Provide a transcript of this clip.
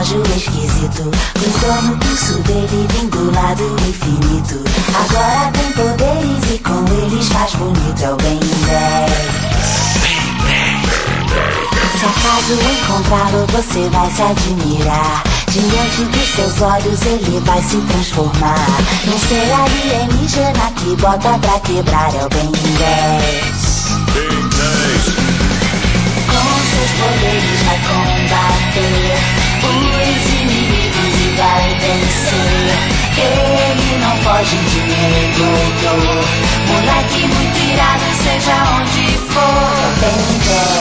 anjo esquisito. Grudou no pulso dele, vem do lado infinito. Agora tem poderes e com eles mais bonito é o Ben 10. Se acaso encontrá-lo, você vai se admirar. Diante dos seus olhos ele vai se transformar num ser alienígena que bota pra quebrar, é o Ben 10. Com seus poderes vai combater os inimigos e vai vencer. Ele não foge de medo ou dor. Moleque muito irado, seja onde for, é o Ben 10.